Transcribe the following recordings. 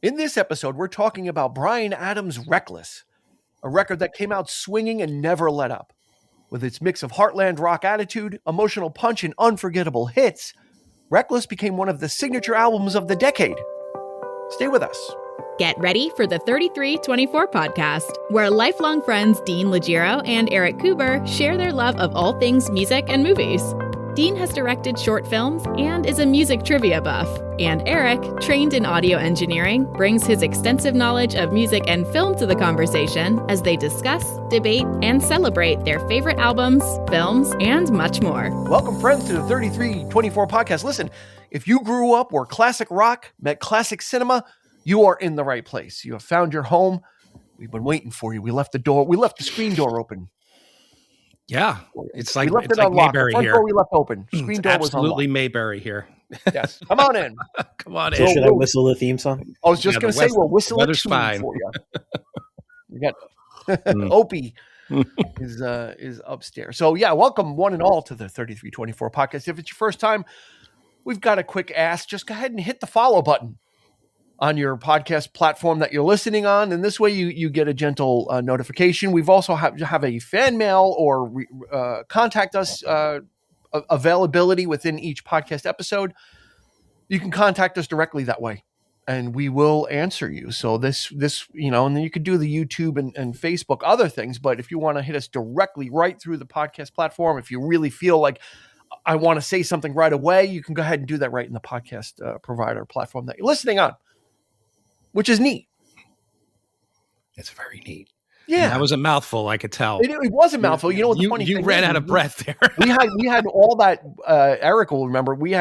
In this episode, we're talking about Bryan Adams' Reckless, a record that came out swinging and never let up. With its mix of heartland rock attitude, emotional punch, and unforgettable hits, Reckless became one of the signature albums of the decade. Stay with us. Get ready for the 3324 podcast, where lifelong friends Dean Legiro and Eric Kuber share their love of all things music and movies. Dean has directed short films and is a music trivia buff. And Eric, trained in audio engineering, brings his extensive knowledge of music and film to the conversation as they discuss, debate, and celebrate their favorite albums, films, and much more. Welcome, friends, to the 3324 podcast. Listen, if you grew up where classic rock met classic cinema, you are in the right place. You have found your home. We've been waiting for you. We left the screen door open. Yeah, it's like unlocked. Mayberry the front here. Door we left open. Screen door was absolutely Mayberry here. Yes, come on in. Come on So in. should I whistle the theme song? I was just going to say, we'll whistle it fine for you. We got Opie is upstairs. So yeah, welcome one and all to the 3324 podcast. If it's your first time, we've got a quick ask. Just go ahead and hit the follow button on your podcast platform that you're listening on, and this way you get a gentle notification. We've also have a fan mail or contact us availability within each podcast episode. You can contact us directly that way, and we will answer you. So this and then you could do the YouTube and Facebook other things, but if you want to hit us directly right through the podcast platform, if you really feel like I want to say something right away, you can go ahead and do that right in the podcast provider platform that you're listening on, which is neat. It's very neat. Yeah, and that was a mouthful. I could tell. It was a mouthful. You know what the funny thing you ran is? out of breath there. we had all that. Eric will remember. We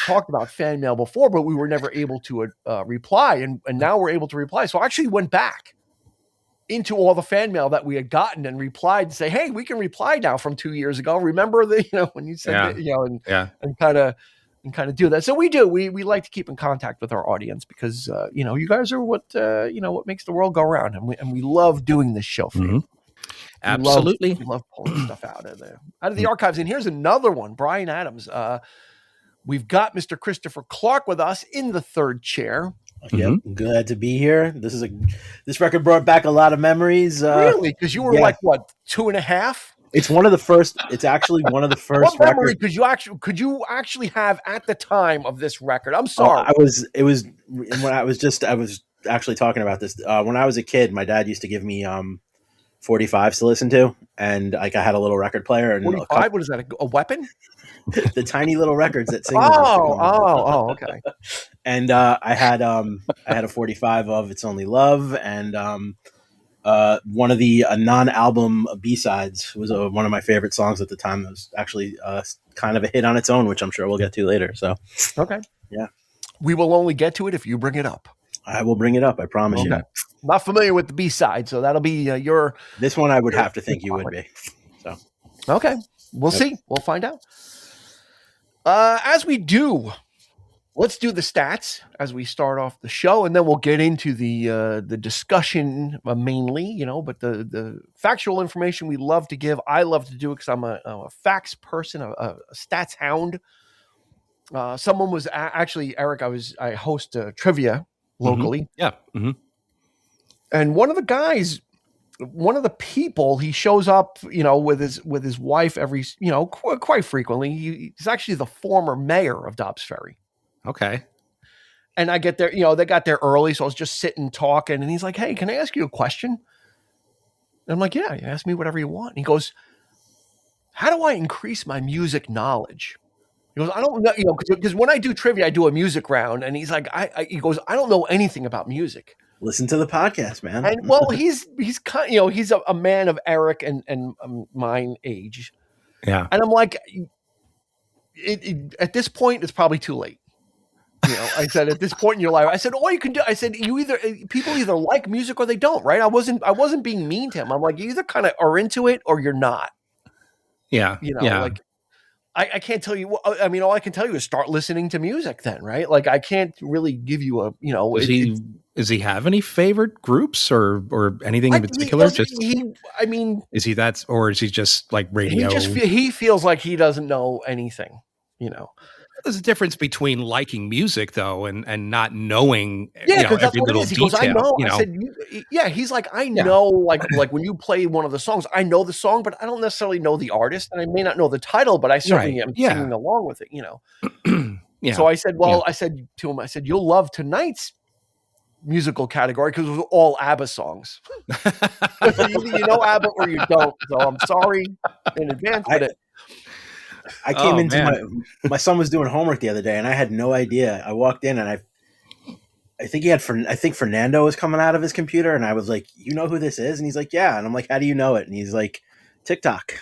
talked about fan mail before, but we were never able to reply, and now we're able to reply. So I actually went back into all the fan mail that we had gotten and replied and say, "Hey, we can reply now from 2 years ago. Remember when you said and kind of do that." So we do. We like to keep in contact with our audience because you guys are what makes the world go round, and we love doing this show for you. Absolutely, we love pulling stuff out of the archives. And here's another one, Bryan Adams. We've got Mr. Christopher Clark with us in the third chair. Yep, glad to be here. This record brought back a lot of memories. Really? Because you were like what, 2.5? It's one of the first. It's actually one of the first. What memory could you actually have at the time of this record? I'm sorry. I was actually talking about this when I was a kid. My dad used to give me 45s to listen to, and I had a little record player. And 45? What is that? A weapon? The tiny little records that sing. Okay. And I had a 45 of "It's Only Love," and one of the non-album B-sides was one of my favorite songs at the time. That was actually kind of a hit on its own, which I'm sure we'll get to later. So, okay. Yeah. We will only get to it if you bring it up. I will bring it up. I promise you. Not familiar with the B-side, so that'll be your... This one I would have to think you would be. So, okay. We'll see. We'll find out. As we do... Let's do the stats as we start off the show, and then we'll get into the discussion mainly, but the factual information we love to give. I love to do it because I'm a facts person, a stats hound. Someone was actually, Eric, I host trivia locally. Yeah. Mm-hmm. And one of the people, he shows up, with his wife every, quite frequently. He's actually the former mayor of Dobbs Ferry. Okay. And I get there, they got there early. So I was just sitting talking, and he's like, "Hey, can I ask you a question?" And I'm like, "Yeah, you ask me whatever you want." And he goes, "How do I increase my music knowledge?" He goes, "I don't know, because when I do trivia, I do a music round." And he's like, he goes, "I don't know anything about music." Listen to the podcast, man. And well, he's kind, he's a man of Eric and mine age. Yeah. And I'm like, at this point, it's probably too late. I said, at this point in your life, I said, all you can do, I said, people either like music or they don't, right? I wasn't being mean to him. I'm like, you either kind of are into it or you're not. Yeah. Like I can't tell you. I mean, all I can tell you is start listening to music then, right? Like I can't really give you a, Does he have any favorite groups or anything in particular? Is he that, or is he just like radio? He feels like he doesn't know anything, there's a difference between liking music though and not knowing because that's every what little it is. He detail. goes, I know. You know? I said, he's like, I know, like when you play one of the songs, I know the song, but I don't necessarily know the artist, and I may not know the title, but I certainly am singing along with it. Yeah. So I said, I said to him, you'll love tonight's musical category because it was all ABBA songs. Either you know ABBA or you don't. So I'm sorry in advance, but I came into my son was doing homework the other day, and I had no idea. I walked in, and I think Fernando was coming out of his computer, and I was like, "You know who this is?" And he's like, "Yeah." And I'm like, "How do you know it?" And he's like, "TikTok."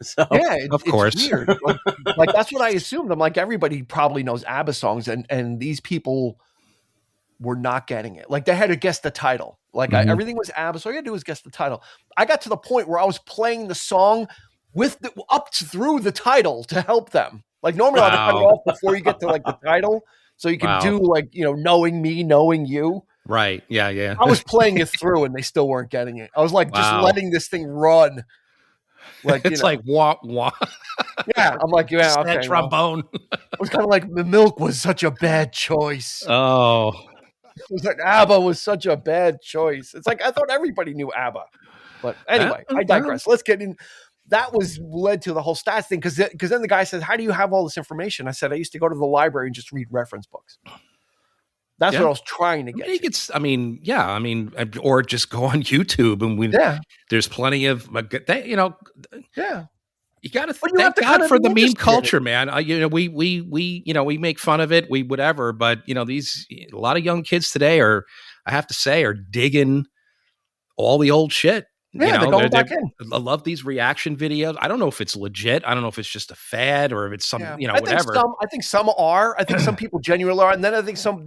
So of course, it's weird. like that's what I assumed. I'm like, everybody probably knows ABBA songs, and these people were not getting it. Like they had to guess the title. Like everything was ABBA, so all you had to do was guess the title. I got to the point where I was playing the song with up through the title to help them. Like normally I'll cut it off before you get to like the title, so you can do like knowing me, knowing you. Right? Yeah. I was playing it through, and they still weren't getting it. I was like just letting this thing run. Like it's like wah wah. Yeah, I'm like, okay. That trombone. It was kind of like the milk was such a bad choice. Oh. It was like ABBA was such a bad choice. It's like I thought everybody knew ABBA, but anyway, I digress. Let's get in. That was led to the whole stats thing because then the guy says, "How do you have all this information?" I said, "I used to go to the library and just read reference books." That's what I was trying to get. Or just go on YouTube and there's plenty of You got to thank God for the meme culture, man. We make fun of it, whatever, but a lot of young kids today are digging all the old shit. Yeah, they're going back in. I love these reaction videos. I don't know if it's legit. I don't know if it's just a fad or if it's some, whatever. I think some are. I think some people genuinely are, and then I think some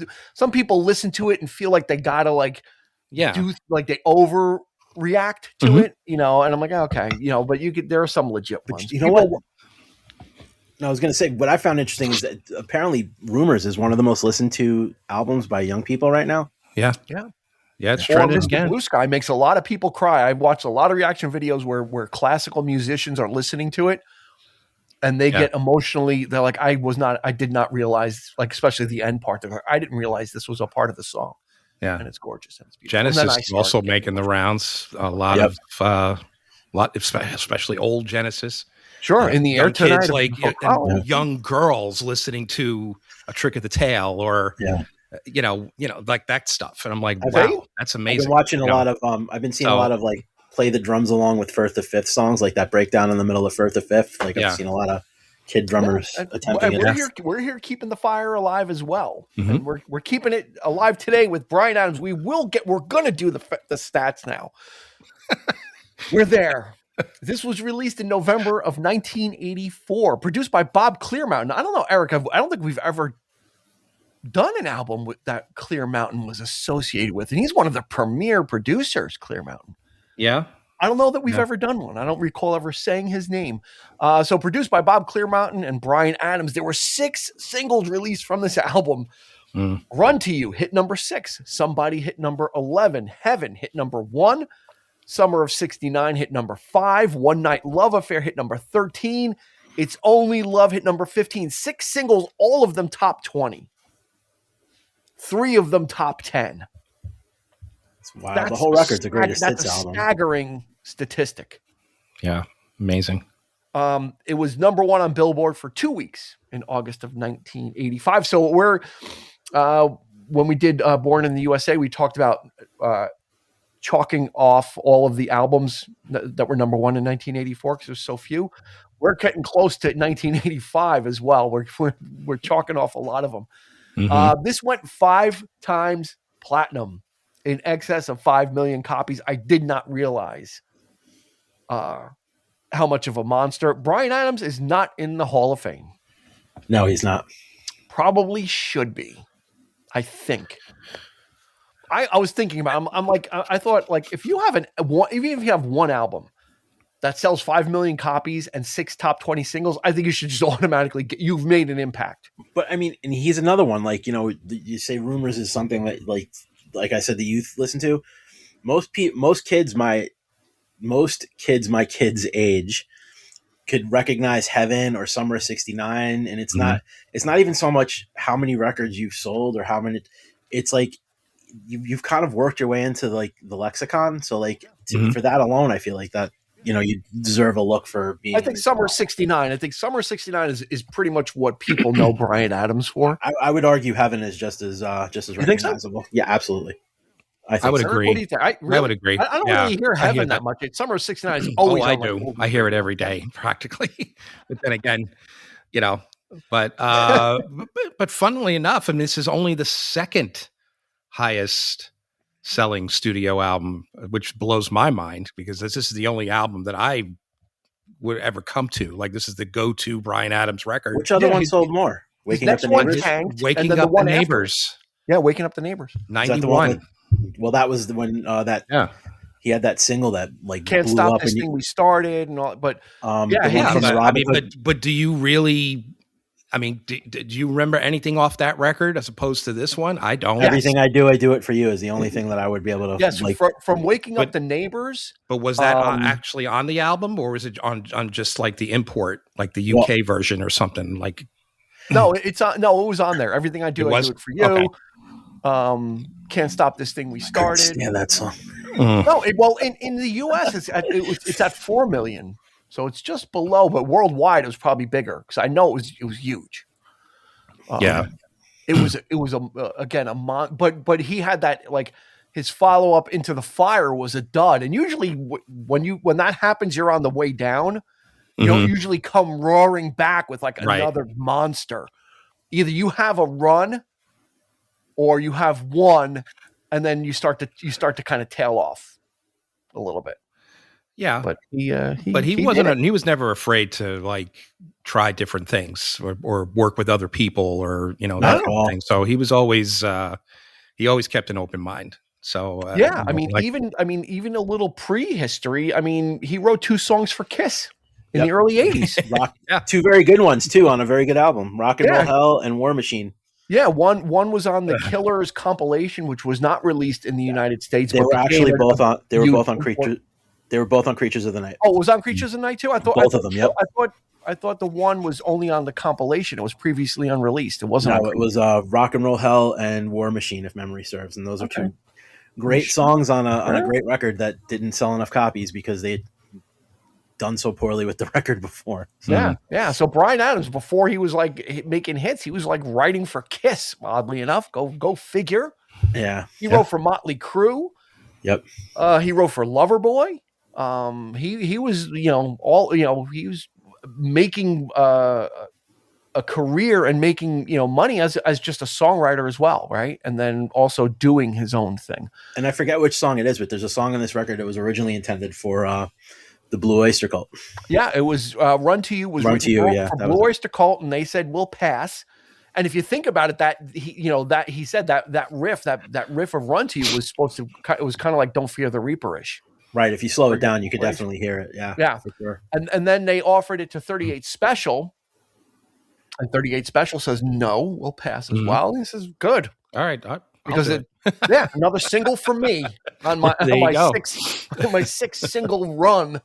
people listen to it and feel like they gotta do like they overreact to it, and I'm like, okay, but there are some legit ones. But you know what? No, I was going to say what I found interesting is that apparently "Rumors" is one of the most listened to albums by young people right now. Yeah. It's trending again. Blue Sky makes a lot of people cry. I've watched a lot of reaction videos where classical musicians are listening to it, and they get emotionally. They're like, I did not realize, like especially the end part. I didn't realize this was a part of the song. Yeah, and it's gorgeous. And it's Genesis is also making the rounds. A lot especially old Genesis. Sure, in the air tonight, kids young girls listening to A Trick of the Tail or like that stuff, and I'm like, wow, that's amazing. I've been watching a lot of I've been seeing a lot of like play the drums along with Firth the Fifth songs, like that breakdown in the middle of Firth the Fifth. Like I've seen a lot of kid drummers attempting it. We're here keeping the fire alive as well, and we're keeping it alive today with Bryan Adams. We're gonna do the stats now. We're there. This was released in November of 1984, produced by Bob Clearmountain. I don't know, Eric. I don't think we've ever done an album that Clear Mountain was associated with, and he's one of the premier producers. Clear Mountain. Yeah. I don't know that we've ever done one. I don't recall ever saying his name. So produced by Bob Clearmountain and Bryan Adams. There were 6 singles released from this album. Run to You hit number 6. Somebody hit number 11. Heaven hit number 1. Summer of 69 hit number 5. One Night Love Affair hit number 13. It's Only Love hit number 15. 6 singles, all of them top 20. 3 of them top 10. Wow, the whole record's a greatest hits album. Staggering statistic. Yeah, amazing. It was number 1 on Billboard for 2 weeks in August of 1985. So when we did Born in the USA, we talked about chalking off all of the albums that were number 1 in 1984 because there's so few. We're getting close to 1985 as well. We're chalking off a lot of them. This went 5 times platinum, in excess of 5 million copies. I did not realize how much of a monster. Bryan Adams is not in the Hall of Fame. No, he's not. Probably should be, I think. I was thinking about. I'm like, I thought like if you have even if you have one album that sells 5 million copies and 6 top 20 singles, I think you should just automatically you've made an impact. But I mean, and he's another one. Like you say, Rumors is something that like I said, the youth listen to. Most kids my kids' age could recognize Heaven or Summer of '69, and it's not even so much how many records you've sold or how many. It's like you've kind of worked your way into like the lexicon. So like for that alone, I feel like that you deserve a look for being. I think Summer of '69. I think Summer of '69 is pretty much what people know Bryan Adams for. I would argue Heaven is just as recognizable. So? Yeah, absolutely. I would agree. What do you think? I would agree. I don't really hear Heaven that much. Summer of '69 is always. I do. I hear it every day, practically. But then again, but funnily enough, and this is only the second highest selling studio album, which blows my mind because this is the only album that I would ever come to. Like this is the go-to Bryan Adams record. Which other one sold more? Waking Up the Neighbors. Waking Up the Neighbors. Yeah, Waking Up the Neighbors. 91. Well, that was when he had that single that like Can't blew Stop up This Thing We Started and all, but but do you really? I mean, do you remember anything off that record as opposed to this one? I don't. Everything I do it for you is the only thing that I would be able to. Yes, from Waking Up the Neighbors. But was that actually on the album, or was it on just like the import, like the UK version or something? Like, no, it's on. No, it was on there. Everything I do it for you. Okay. Can't Stop This Thing We Started. Yeah, that song. No, in the US it's at 4 million, so it's just below. But worldwide, it was probably bigger because I know it was huge. It was but he had that like his follow up Into the Fire was a dud, and usually when that happens, you're on the way down. You don't usually come roaring back with like another monster. Either you have a run, or you have one, and then you start to kind of tail off a little bit. Yeah, but he wasn't. He was never afraid to like try different things or work with other people or that kind of thing. So he was always he always kept an open mind. So even a little prehistory. I mean, he wrote 2 songs for Kiss in the early '80s. 2 very good ones too on a very good album: Rock and Roll Hell and War Machine. Yeah, one was on the Killers compilation, which was not released in the United States. They were actually both on. They were both on Creatures. They were both on Creatures of the Night. Oh, it was on Creatures of the Night too. I thought both of them. Yep. I thought the one was only on the compilation. It was previously unreleased. It wasn't. No, it was Rock and Roll Hell and War Machine, if memory serves, and those are 2 great songs on a great record that didn't sell enough copies because they'd done so poorly with the record before. Yeah. So Bryan Adams, before he was like making hits, he was like writing for Kiss. Oddly enough, go figure. Yeah, he wrote for Motley Crue. Yep. He wrote for Loverboy. He was he was making a career and making money as just a songwriter as well, right? And then also doing his own thing. And I forget which song it is, but there's a song on this record that was originally intended for the Blue Oyster Cult. Yeah, it was Run to You was Run to You, yeah, for Blue Oyster Cult, and they said we'll pass. And if you think about it, that he said that riff of Run to You was supposed to, it was kind of like Don't Fear the Reaper-ish. Right. If you slow it down, you could definitely hear it. Yeah. For sure. And then they offered it to 38 Special, and 38 Special says no, we'll pass as well. And he says good. All right. Because another single for me on my sixth single run.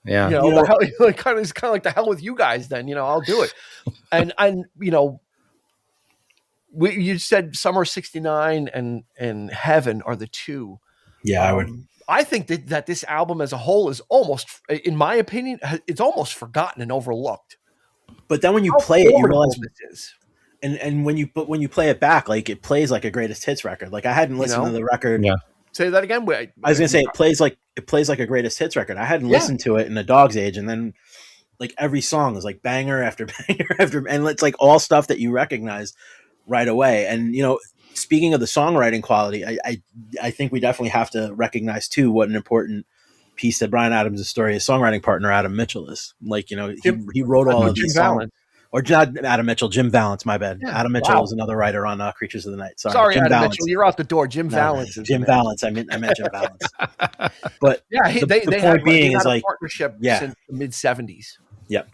Yeah, it's kind of like the hell with you guys. Then I'll do it. And you said Summer '69 and Heaven are the 2. Yeah, I would. I think that this album as a whole is almost, in my opinion, it's almost forgotten and overlooked. But then when you play it, you realize this is. And when you play it back, like it plays like a greatest hits record. Like I hadn't listened to the record. Yeah. Say that again. I was gonna say it plays like a greatest hits record. I hadn't listened to it in a dog's age, and then like every song is like banger after banger after, and it's like all stuff that you recognize right away. And speaking of the songwriting quality, I think we definitely have to recognize too what an important piece that Bryan Adams' story, his songwriting partner Adam Mitchell is. Like he wrote all of these songs. Or not Adam Mitchell, Jim Valance, my bad. Yeah, Adam Mitchell was another writer on Creatures of the Night. Sorry, Jim Adam Valance. Mitchell, you're out the door. Jim Valance. Jim Valance. I meant Jim Valance. But yeah, they point had, being is a like partnership since the mid '70s. Yep.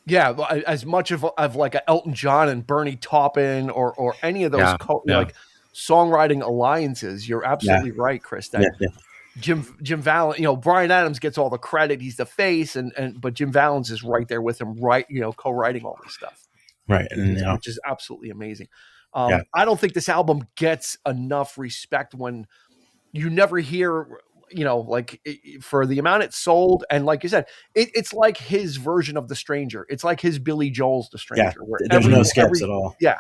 Yeah, as much of like a Elton John and Bernie Taupin or any of those like songwriting alliances, you're absolutely right, Chris. Jim Valens, Bryan Adams gets all the credit. He's the face, but Jim Valens is right there with him, co-writing all this stuff. Right. Which is absolutely amazing. I don't think this album gets enough respect when you never hear, for the amount it sold. And like you said, it's like his version of The Stranger. It's like his Billy Joel's The Stranger. Yeah, there's no skips at all. Yeah.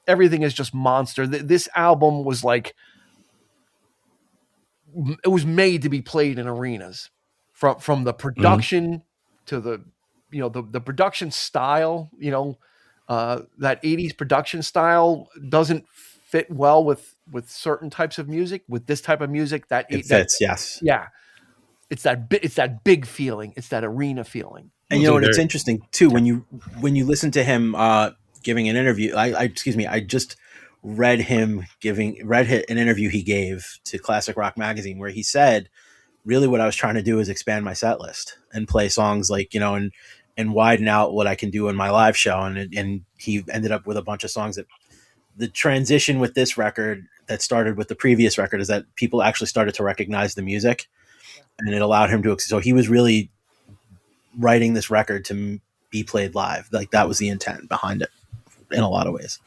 Everything is just monster. This album was like, it was made to be played in arenas, from the production to the production style, that 80s production style doesn't fit well with certain types of music. With this type of music, it fits. Yes. Yeah. It's that big feeling. It's that arena feeling. And it's interesting too, when you listen to him giving an interview, I just read an interview he gave to Classic Rock Magazine where he said, really what I was trying to do is expand my set list and play songs like, and widen out what I can do in my live show. And he ended up with a bunch of songs that the transition with this record that started with the previous record is that people actually started to recognize the music, and it allowed him to, so he was really writing this record to be played live. Like that was the intent behind it in a lot of ways.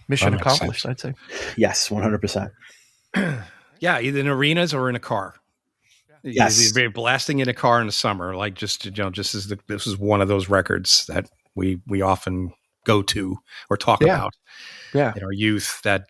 Mission accomplished, I'd say. Yes, 100%. Yeah, either in arenas or in a car. Yes, you're blasting in a car in the summer, like just as this is one of those records that we often go to or talk about. Yeah, in our youth, that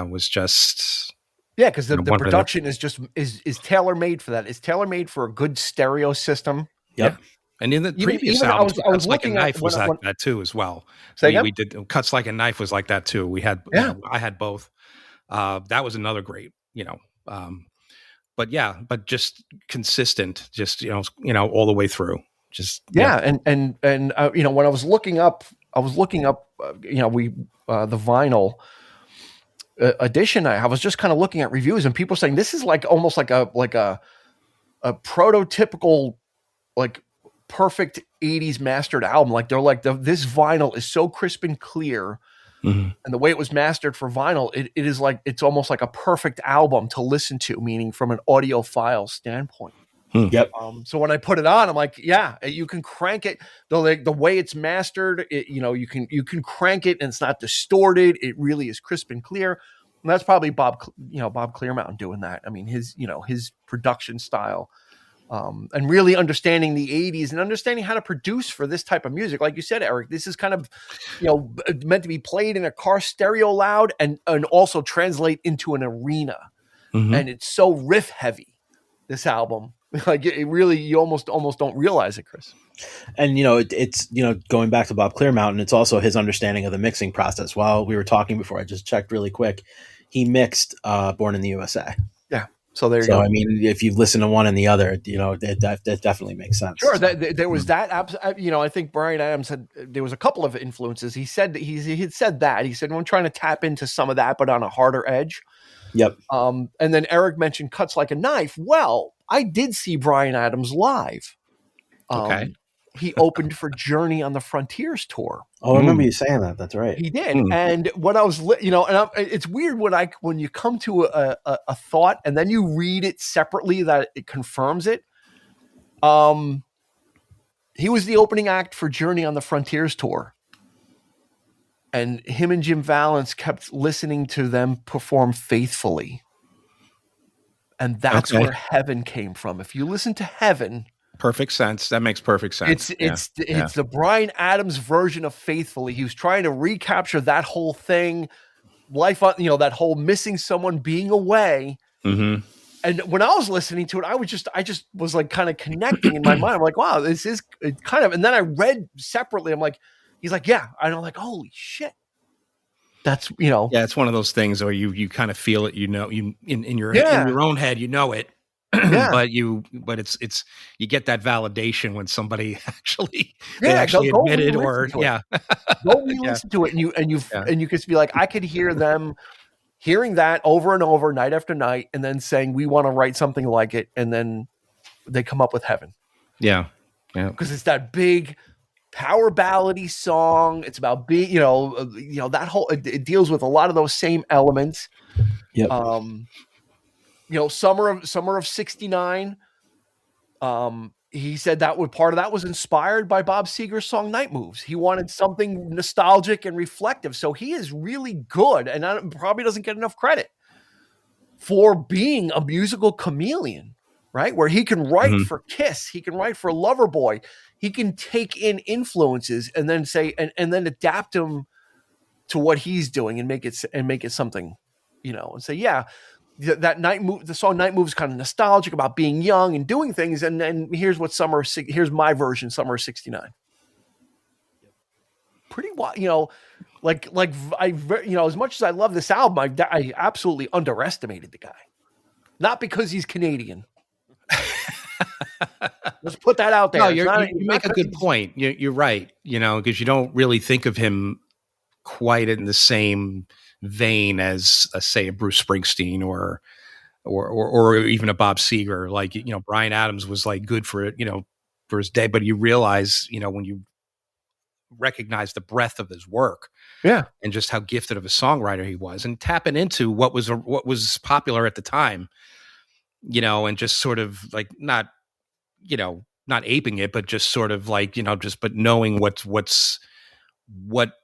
was just because the production is tailor made for that. It's tailor made for a good stereo system. Yep. Yeah. And in the previous albums, Cuts Like a Knife was like that too, as well. We did Cuts Like a Knife was like that too. We had, I had both. That was another great, but just consistent, just all the way through. Just and when I was looking up, the vinyl edition. I was just kind of looking at reviews, and people saying this is like almost like a prototypical perfect 80s mastered album. Like they're like, this vinyl is so crisp and clear, and the way it was mastered for vinyl, it is like, it's almost like a perfect album to listen to, meaning from an audiophile standpoint. Yep. So when I put it on, I'm like, you can crank it. The way it's mastered, you can crank it and it's not distorted. It really is crisp and clear. And that's probably Bob Clearmountain doing that. I mean, his production style. And really understanding the 80s and understanding how to produce for this type of music. Like you said, Eric, this is kind of, meant to be played in a car stereo loud and also translate into an arena. And it's so riff heavy, this album. Like it really, you almost don't realize it, Chris. And, it's, going back to Bob Clearmountain, it's also his understanding of the mixing process. While we were talking before, I just checked really quick. He mixed Born in the USA. Yeah. So there you go. I mean, if you listen to one and the other, that definitely makes sense. Sure. There was that. I think Bryan Adams said there was a couple of influences. He said he had said that. He said, I'm trying to tap into some of that, but on a harder edge. Yep. And then Eric mentioned Cuts Like a Knife. Well, I did see Bryan Adams live. Okay. He opened for Journey on the Frontiers tour. Oh, I remember you saying that. That's right. He did. And when I was, it's weird when you come to a thought and then you read it separately that it confirms it. He was the opening act for Journey on the Frontiers tour. And him and Jim Valens kept listening to them perform Faithfully. And that's where Heaven came from. If you listen to Heaven, perfect sense. That makes perfect sense. It's the Bryan Adams version of Faithfully. He was trying to recapture that whole thing, life on, that whole missing someone, being away. Mm-hmm. And when I was listening to it, I just was like kind of connecting in my mind. I'm like, wow, this is kind of. And then I read separately. I'm like, he's like, yeah. And I'm like, holy shit. That's Yeah, it's one of those things where you kind of feel it. You in your own head, it. but it's you get that validation when somebody actually admitted go listen to it and you could be like, I could hear them hearing that over and over night after night and then saying we want to write something like it, and then they come up with Heaven. Because it's that big power ballady song. It's about being that whole, it deals with a lot of those same elements. Yep. summer of 69. He said part of that was inspired by Bob Seger's song Night Moves. He wanted something nostalgic and reflective. So he is really good, and probably doesn't get enough credit for being a musical chameleon, right? Where he can write for Kiss, he can write for Loverboy, he can take in influences and then say, and then adapt them to what he's doing and make it something, and say, yeah, that the song Night Moves kind of nostalgic about being young and doing things. And then here's my version, summer of 69. Pretty wild, as much as I love this album, I absolutely underestimated the guy. Not because he's Canadian. Let's put that out there. No, you make a good point. You're right, because you don't really think of him quite in the same vein as say a Bruce Springsteen or even a Bob Seger. Like, Bryan Adams was like good for it, for his day, but you realize, when you recognize the breadth of his work, and just how gifted of a songwriter he was, and tapping into what was popular at the time, and just sort of like not aping it, but just sort of like, but knowing what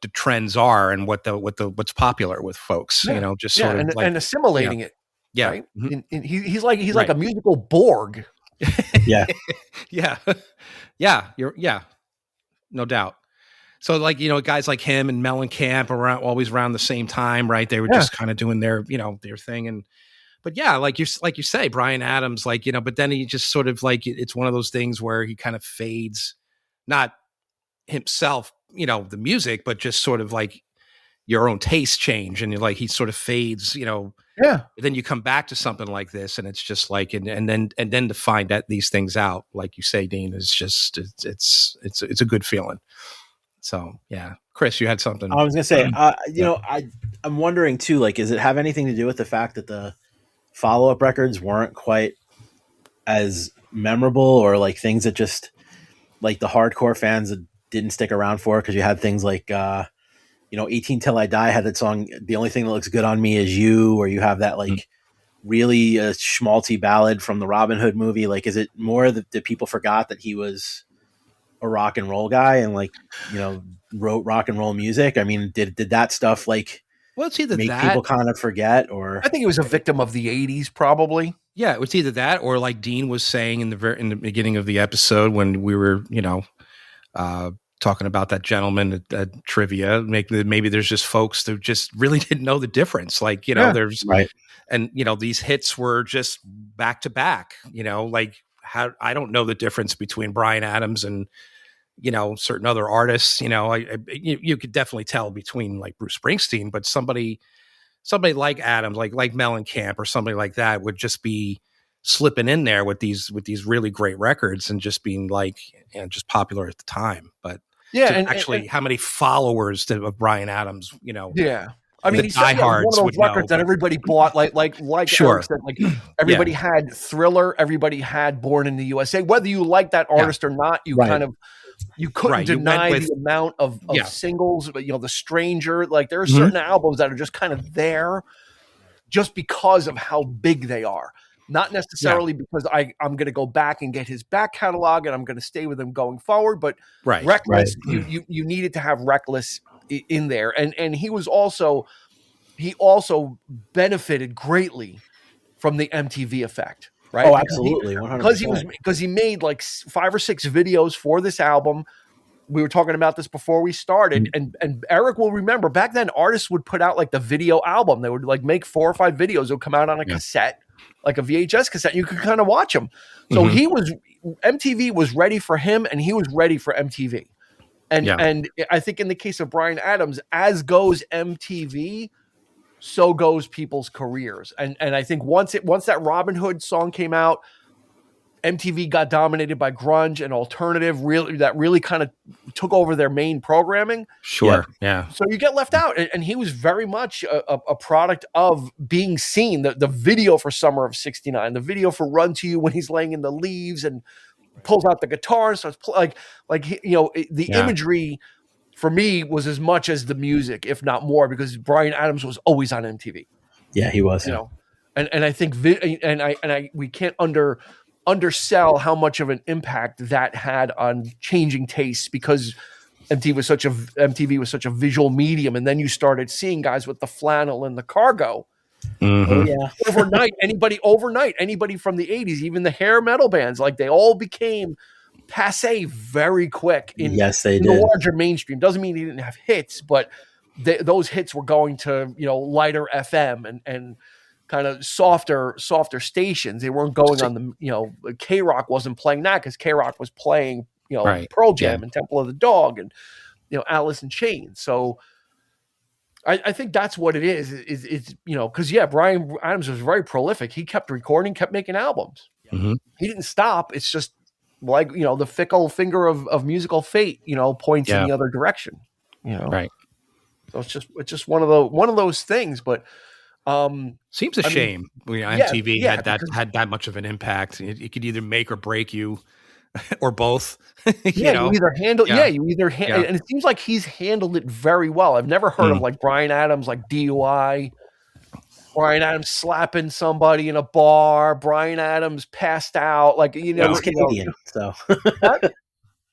the trends are and what's popular with folks, and assimilating it. Yeah. Right? And he's like a musical Borg. Yeah. Yeah. No doubt. So like, guys like him and Mellencamp always around the same time, right? They were just kind of doing their thing. But yeah, like you say, Bryan Adams, but then he just sort of like, it's one of those things where he kind of fades, not himself, the music, but just sort of like your own taste change. And he sort of fades, then you come back to something like this and it's just like, and then to find that these things out, like you say, Dean, is just, it's a good feeling. So yeah, Chris, you had something. I was going to say, I'm wondering too, like, does it have anything to do with the fact that the follow-up records weren't quite as memorable, or like things that just like the hardcore fans that didn't stick around for? Because you had things like 18 Till I Die had that song The Only Thing That Looks Good on Me Is You, or you have that like really schmaltzy ballad from the Robin Hood movie. Like, is it more that people forgot that he was a rock and roll guy and like wrote rock and roll music? I mean, did that stuff like it's either make people kind of forget? Or I think he was a victim of the 80s, probably. Yeah, it was either that, or like Dean was saying in the beginning of the episode when we were talking about that gentleman at trivia, maybe there's just folks that just really didn't know the difference. Like, there's right. And, these hits were just back to back, like how I don't know the difference between Bryan Adams and, certain other artists, you could definitely tell between like Bruce Springsteen, but somebody like Adams, like Mellencamp or somebody like that would just be slipping in there with these really great records and just being like, just popular at the time. But yeah, and how many followers of Bryan Adams, yeah. I mean, the diehards one of those records that everybody bought, like sure. Eric said, like everybody had Thriller, everybody had Born in the USA. Whether you like that artist or not, you couldn't deny the amount of singles. But The Stranger, like there are certain albums that are just kind of there, just because of how big they are. Not necessarily because I'm going to go back and get his back catalog and I'm going to stay with him going forward, but Reckless, you needed to have Reckless in there. And he also benefited greatly from the MTV effect, right? Oh, absolutely. 100%. Because he made like 5 or 6 videos for this album. We were talking about this before we started, and Eric will remember back then artists would put out like the video album. They would like make 4 or 5 videos. It would come out on a cassette, like a VHS cassette. You could kind of watch them. So MTV was ready for him, and he was ready for MTV. And I think in the case of Bryan Adams, as goes MTV, so goes people's careers. And I think once that Robin Hood song came out, MTV got dominated by grunge and alternative. Really kind of took over their main programming. Sure, yeah. So you get left out, and he was very much a product of being seen. The video for Summer of '69, the video for Run to You when he's laying in the leaves and pulls out the guitar and starts the imagery for me was as much as the music, if not more, because Bryan Adams was always on MTV. Yeah, he was. and I think we can't undersell how much of an impact that had on changing tastes, because MTV was such a visual medium, and then you started seeing guys with the flannel and the cargo. Oh yeah. Overnight, anybody from the 80s, even the hair metal bands, like they all became passe very quick in the larger mainstream. Doesn't mean he didn't have hits, but those hits were going to, lighter FM and kind of softer stations. They weren't going on the, K-Rock wasn't playing that, because K-Rock was playing, Pearl Jam and Temple of the Dog and, Alice in Chains. So I think that's what it is. It's because Bryan Adams was very prolific. He kept recording, kept making albums. Mm-hmm. He didn't stop. It's just like, the fickle finger of musical fate, points in the other direction. Right. So it's just one of those things. But seems a shame. MTV had that much of an impact. It could either make or break you, or both. you either handle, and it seems like he's handled it very well. I've never heard of like Bryan Adams, like DUI, Bryan Adams slapping somebody in a bar, Bryan Adams passed out, like he's Canadian, so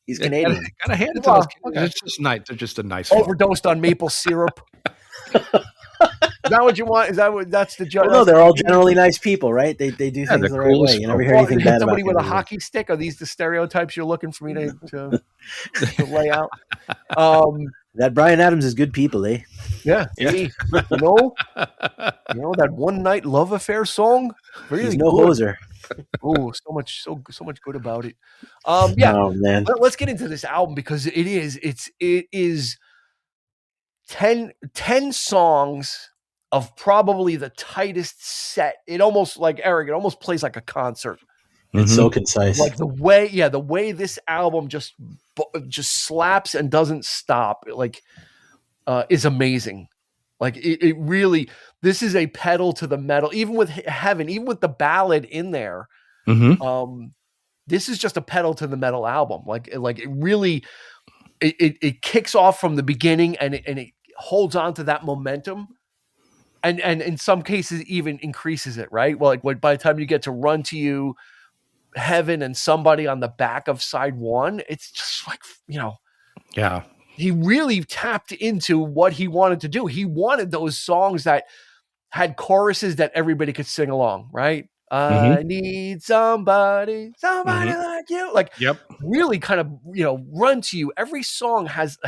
he's Canadian. Gotta hand it to those kids. Okay. It's just nice. They're just a nice overdosed on maple syrup. Is that what you want? That's the joke? No, they're all generally nice people, right? They do things the right way. You never hear anything bad about somebody with a hockey stick. Are these the stereotypes you're looking for me to lay out? That Bryan Adams is good people, eh? Yeah. Hey, that one night love affair song. Really, he's no hoser. Oh, so much good about it. Oh man. Let's get into this album, because it is 10 songs of probably the tightest set. It almost, like Eric, it almost plays like a concert. It's so concise. Like the way this album just slaps and doesn't stop, is amazing. Like it really, this is a pedal to the metal, even with Heaven, even with the ballad in there. Mm-hmm. This is just a pedal to the metal album. Like it really, it kicks off from the beginning, and it holds on to that momentum. And in some cases even increases it, right? Well, like by the time you get to Run to You, Heaven, and Somebody on the back of side one, it's just like, yeah. He really tapped into what he wanted to do. He wanted those songs that had choruses that everybody could sing along, right? I need somebody like you. Like, really kind of, Run to You. Every song has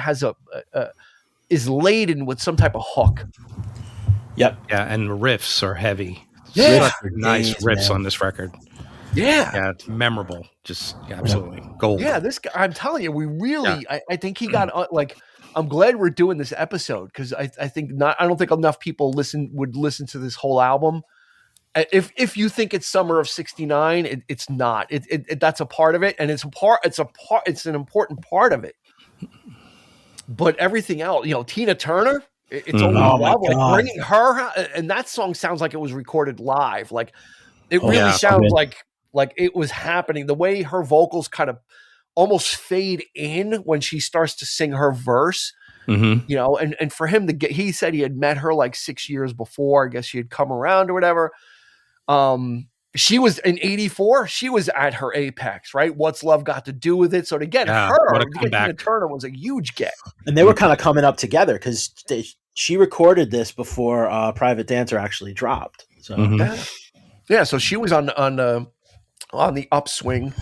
is laden with some type of hook. Yep. Yeah, and riffs are heavy. Yeah. Nice riffs on this record. Yeah. Yeah, it's memorable. Just absolutely gold. Yeah, this guy, I'm telling you, we really, I think he got, I'm glad we're doing this episode, because I don't think enough people would listen to this whole album. If you think it's summer of '69, it's not. That's a part of it, and it's an important part of it. But everything else, Tina Turner, it's only love. Like bringing her, and that song sounds like it was recorded live. Like it really sounds like it was happening. The way her vocals kind of almost fade in when she starts to sing her verse. Mm-hmm. And for him to get, he said he had met her like 6 years before. I guess she had come around or whatever. She was in '84. She was at her apex, right? What's Love Got to Do with It? So to get her, to get Tina Turner was a huge get. And they were kind of coming up together, because she recorded this before Private Dancer actually dropped. So yeah. So she was on the upswing,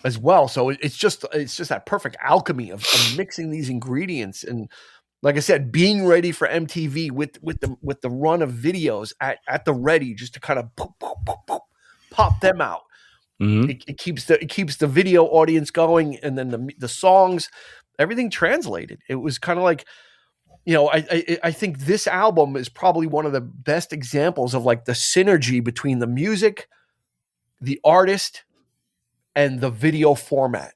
as well. So it's just that perfect alchemy of mixing these ingredients, and like I said, being ready for MTV with the run of videos at the ready, just to kind of pop them out. Mm-hmm. It keeps the video audience going, and then the songs, everything translated. It was kind of like, I think this album is probably one of the best examples of like the synergy between the music, the artist, and the video format.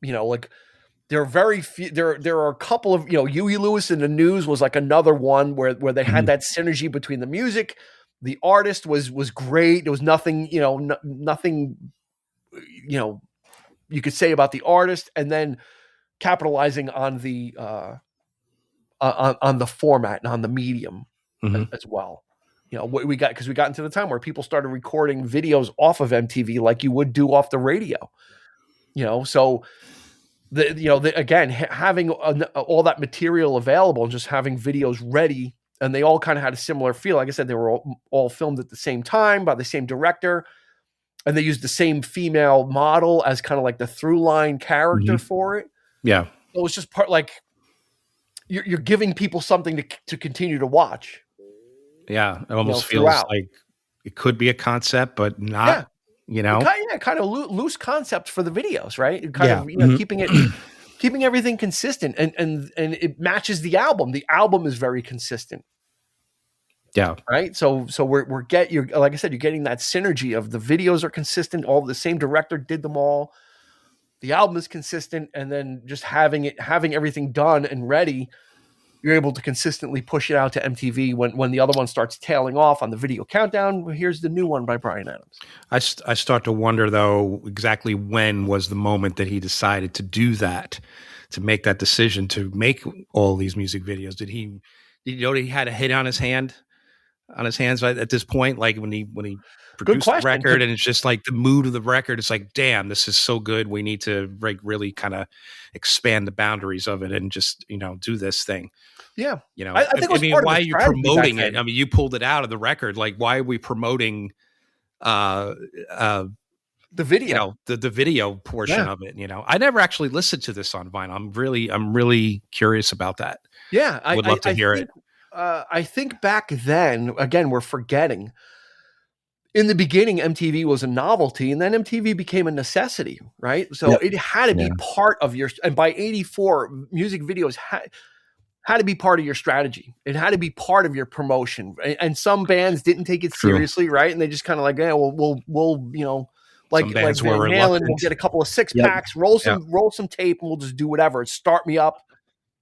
Like there are very few, there are a couple of, Huey Lewis and the News was like another one where they had that synergy between the music, the artist was great. There was nothing, nothing, you could say about the artist, and then capitalizing on the format and on the medium as well. you know, what we got, because we got into the time where people started recording videos off of MTV like you would do off the radio, you know. So again, having all that material available and just having videos ready, and they all kind of had a similar feel. Like I said, they were all filmed at the same time by the same director, and they used the same female model as kind of like the through line character for it. Yeah. So it was just part, like, you're giving people something to continue to watch. Yeah. It almost feels like it could be a concept, but not, you know, kind of loose concept for the videos, right? Kind of, you know, keeping everything consistent, and it matches the album. The album is very consistent. Yeah. Right. So you're like I said, you're getting that synergy of the videos are consistent. All the same director did them all. The album is consistent, and then just having everything done and ready, you're able to consistently push it out to MTV when the other one starts tailing off on the video countdown. Well, here's the new one by Bryan Adams. I start to wonder, though, exactly when was the moment that he decided to do that, to make that decision to make all these music videos. Did you know that he had a hit on his hands at this point? Like when he produced the record, and it's just like the mood of the record. It's like, damn, this is so good. We need to like really kind of expand the boundaries of it and just, you know, do this thing. Yeah. You know, I think why are you promoting it? I mean, you pulled it out of the record. Like, why are we promoting the video, you know, the video portion of it? You know, I never actually listened to this on vinyl. I'm really curious about that. Yeah. I would love to hear it. I think back then, again, we're forgetting, in the beginning, MTV was a novelty, and then MTV became a necessity, right? So it had to be part of your, and by 84, music videos had to be part of your strategy. It had to be part of your promotion. And some bands didn't take it seriously, right? And they just kind of like, yeah, we'll you know, like Van Halen, we'll get a couple of 6-packs, roll some tape, and we'll just do whatever. Start Me Up.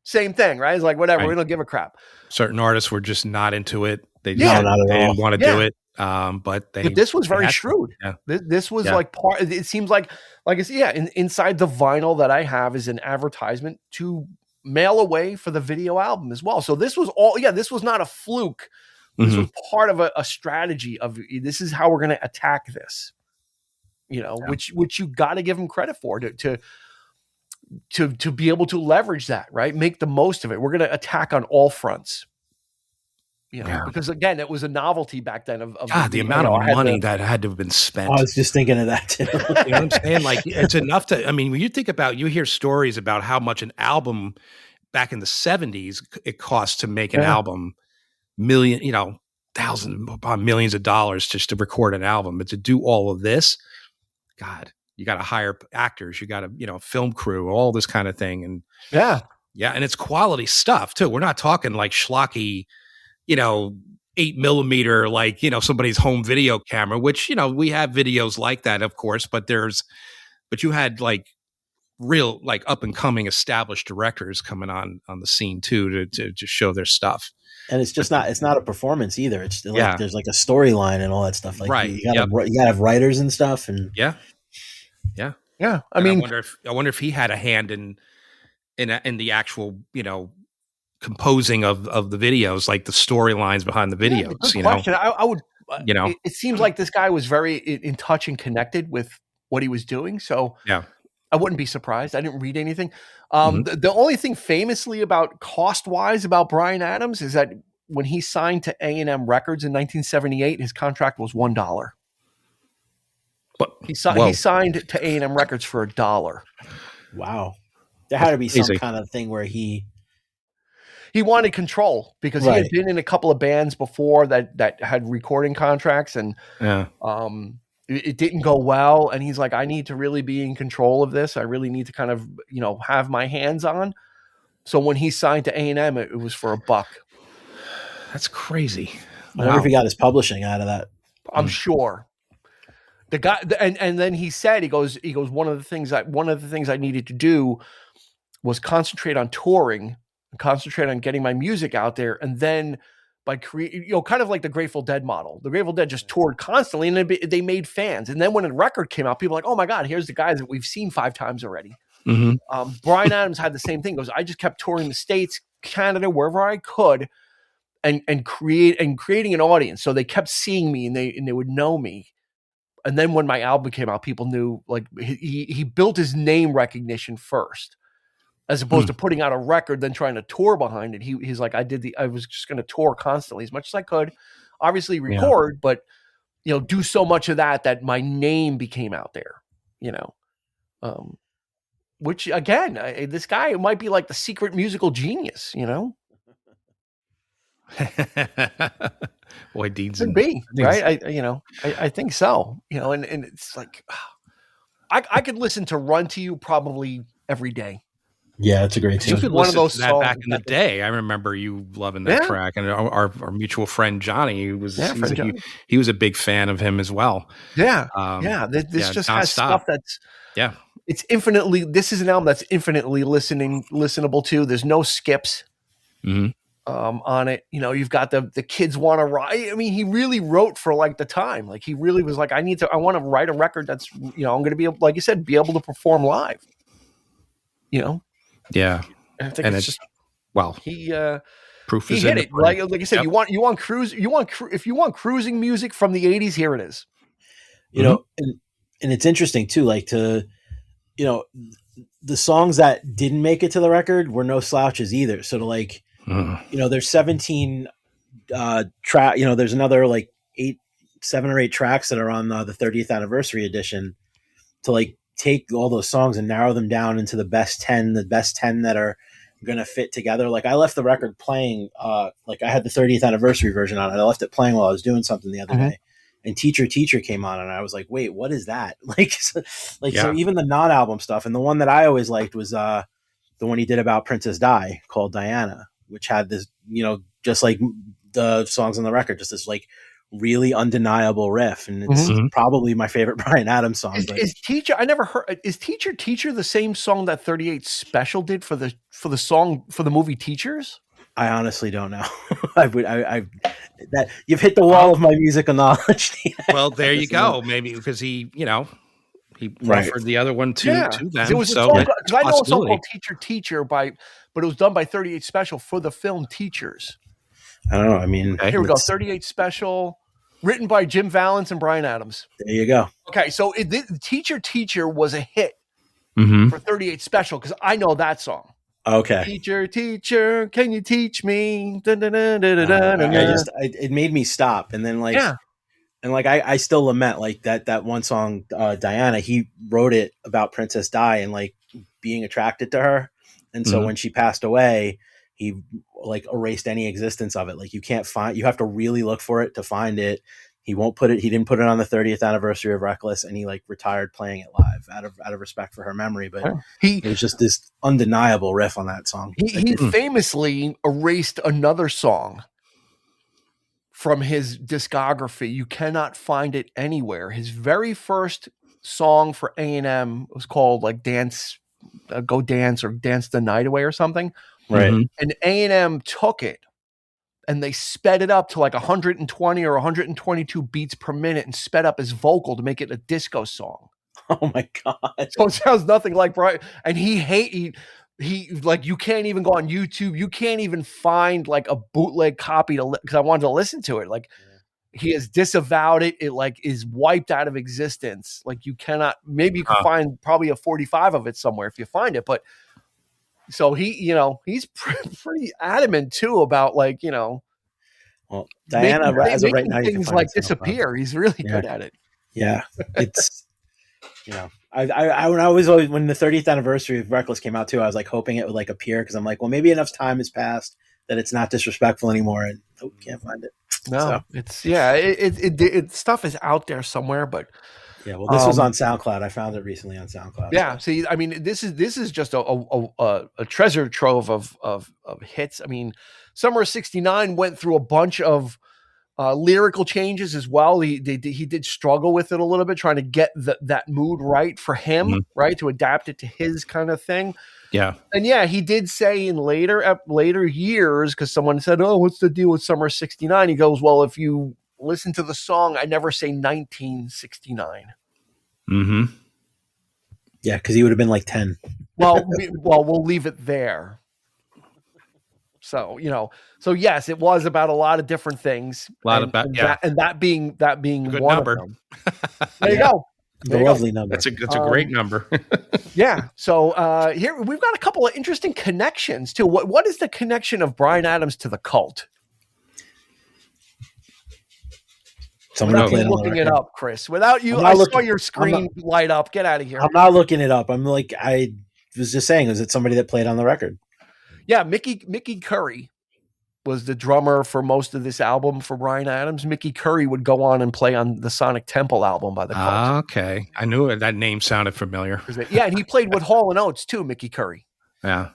Same thing, right? It's like, whatever, we don't give a crap. Certain artists were just not into it. They didn't want to do it. But this was very shrewd. Yeah. This was like part. It seems like I said, inside the vinyl that I have is an advertisement to mail away for the video album as well. So this was all. Yeah, this was not a fluke. This was part of a strategy of, this is how we're going to attack this. You know, which you got to give them credit for to be able to leverage that, right? Make the most of it. We're going to attack on all fronts. You know, because again, it was a novelty back then of the amount of money that had to have been spent. I was just thinking of that too. You know what I'm saying? Like, it's enough to, I mean, when you think about, you hear stories about how much an album back in the 70s, it cost to make an album, thousands upon millions of dollars just to record an album. But to do all of this, God, you got to hire actors, you got to, film crew, all this kind of thing. And and it's quality stuff too. We're not talking like schlocky, 8mm, like, somebody's home video camera, which, we have videos like that, of course, but you had like real, like up and coming established directors coming on the scene too, to show their stuff. And it's just it's not a performance either. It's like, there's like a storyline and all that stuff. Like you gotta have writers and stuff. And yeah. I mean, I wonder if he had a hand in the actual, composing of the videos, like the storylines behind the videos. Good question. I would, it seems like this guy was very in touch and connected with what he was doing. So I wouldn't be surprised. I didn't read anything. The only thing famously about cost-wise about Bryan Adams is that when he signed to A&M Records in 1978, his contract was $1. But he signed to A&M Records for $1. Wow. There had to be some kind of thing where he wanted control, because he had been in a couple of bands before that had recording contracts, and it didn't go well. And he's like, I need to really be in control of this. I really need to kind of, have my hands on. So when he signed to A&M, it was for $1. That's crazy. I wonder if he got his publishing out of that. I'm sure. The guy, and then he said, he goes, one of the things I needed to do was concentrate on touring, concentrate on getting my music out there, and then by creating, kind of like the Grateful Dead model. The Grateful Dead just toured constantly, and they made fans. And then when a record came out, people were like, oh my God, here's the guys that we've seen 5 times already. Bryan Adams had the same thing. He goes, I just kept touring the States, Canada, wherever I could. and creating an audience. So they kept seeing me and they would know me. And then when my album came out, people knew, like, he built his name recognition first, as opposed to putting out a record, then trying to tour behind it. He's like, I was just going to tour constantly as much as I could, obviously record, but, you know, do so much of that my name became out there, you know, which again, this guy might be like the secret musical genius, you know? Boy, Dean's Could be, right? I think so, you know, and it's like, I could listen to Run to You probably every day. Yeah, it's a great tune. You could listen to that back in the day. I remember you loving that track, and our mutual friend Johnny he was a big fan of him as well. Yeah, This just has stuff that's it's infinitely. This is an album that's infinitely listenable to. There's no skips on it. You know, you've got the Kids Wanna Ride. I mean, he really wrote for like the time. Like he really was like, I want to write a record that's, you know, I'm going to be, like you said, be able to perform live. You know. Yeah, and I think it's just proof he is hit in it. Like I said, if you want cruising music from the 80s, here it is. You know, and it's interesting too, like to, you know, the songs that didn't make it to the record were no slouches either. So to like, you know, there's 17 track, you know, there's another like 7 or 8 tracks that are on the 30th anniversary edition, to like take all those songs and narrow them down into the best 10 that are going to fit together. Like I left the record playing, like I had the 30th anniversary version on it. I left it playing while I was doing something the other day, and Teacher came on, and I was like, wait, what is that? So even the non-album stuff. And the one that I always liked was the one he did about Princess Di, called Diana, which had this, you know, just like the songs on the record, just this like really undeniable riff, and it's probably my favorite Bryan Adams song. Is Teacher? I never heard. Is Teacher the same song that 38 Special did for the song for the movie Teachers? I honestly don't know. That you've hit the wall of my musical knowledge. Well, there you go. Maybe because he referred the other one to them. It was a song, because I know a song called Teacher but it was done by 38 Special for the film Teachers. I don't know. I mean, here we go. 38 Special, written by Jim Vallance and Bryan Adams. There you go. Okay, so Teacher was a hit for 38 Special, because I know that song. Okay. Teacher, can you teach me? It made me stop, and then like, and like I still lament like that one song, Diana. He wrote it about Princess Di and like being attracted to her, and so when she passed away, he like erased any existence of it. Like you have to really look for it to find it. He didn't put it on the 30th anniversary of Reckless, and he like retired playing it live out of respect for her memory. But it was just this undeniable riff on that song. He famously erased another song from his discography. You cannot find it anywhere. His very first song for A&M was called like Dance, Go Dance, or Dance the Night Away or something. Right. And A&M took it and they sped it up to like 120 or 122 beats per minute and sped up his vocal to make it a disco song. Oh my God. So it sounds nothing like Bryan. And he like, you can't even go on YouTube. You can't even find like a bootleg copy because I wanted to listen to it. Like he has disavowed it. It like is wiped out of existence. Like you cannot, maybe you can find probably a 45 of it somewhere if you find it, but so he's pretty adamant too about like, well, Diana, as of right now, things like disappear. He's really good at it. Yeah. It's, when the 30th anniversary of Reckless came out too, I was like hoping it would like appear, because I'm like, well, maybe enough time has passed that it's not disrespectful anymore, and can't find it. No, it's stuff is out there somewhere, but yeah, well, this was on SoundCloud. I found it recently on SoundCloud. Yeah, see, I mean, this is just a treasure trove of hits. I mean, Summer of '69 went through a bunch of lyrical changes as well. He did struggle with it a little bit, trying to get that mood right for him, right, to adapt it to his kind of thing. Yeah, and he did say in later years, because someone said, "Oh, what's the deal with Summer of '69?" He goes, "Well, if you listen to the song, I never say 1969." Yeah, because he would have been like 10. Well, we'll leave it there. So, so yes, it was about a lot of different things. That being good one number. of them. There you go. The lovely number. That's a great number. Yeah. So here we've got a couple of interesting connections too. What is the connection of Bryan Adams to the Cult? Without you looking it up, Chris. Without you, I saw your screen light up. Get out of here. I'm not looking it up. I'm like, I was just saying, is it somebody that played on the record? Yeah, Mickey Curry was the drummer for most of this album for Bryan Adams. Mickey Curry would go on and play on the Sonic Temple album by the Cult. Okay. I knew it. That name sounded familiar. Yeah, and he played with Hall & Oates too, Mickey Curry. Yeah.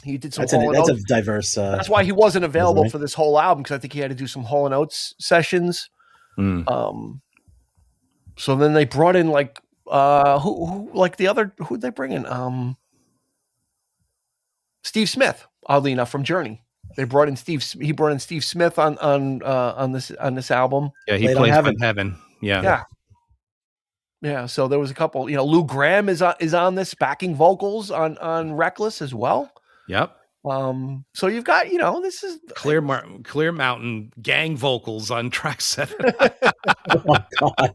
He did some That's a diverse... that's why he wasn't available for this whole album, because I think he had to do some Hall & Oates sessions. So then they brought in who'd they bring in? Steve Smith, oddly enough, from Journey. He brought in Steve Smith on this album. Yeah, he plays in Heaven. Yeah. So there was a couple. Lou Gramm is on this, backing vocals on Reckless as well. Yep. So you've got this is Clear Mountain gang vocals on track 7. Oh God.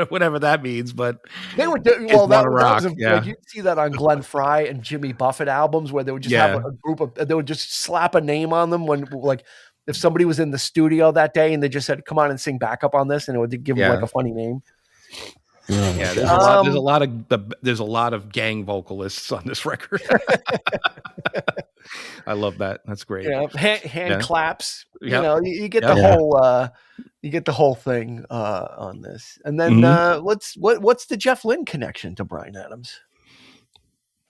Whatever that means, but they were that was you'd see that on Glenn Fry and Jimmy Buffett albums, where they would just have a group of, they would just slap a name on them when, like, if somebody was in the studio that day and they just said, "Come on and sing backup on this," and it would give them like a funny name. Yeah, there's a lot of gang vocalists on this record. I love that. That's great. Yeah, hand claps. Yep. You get the whole you get the whole thing on this. And then what's the Jeff Lynne connection to Bryan Adams?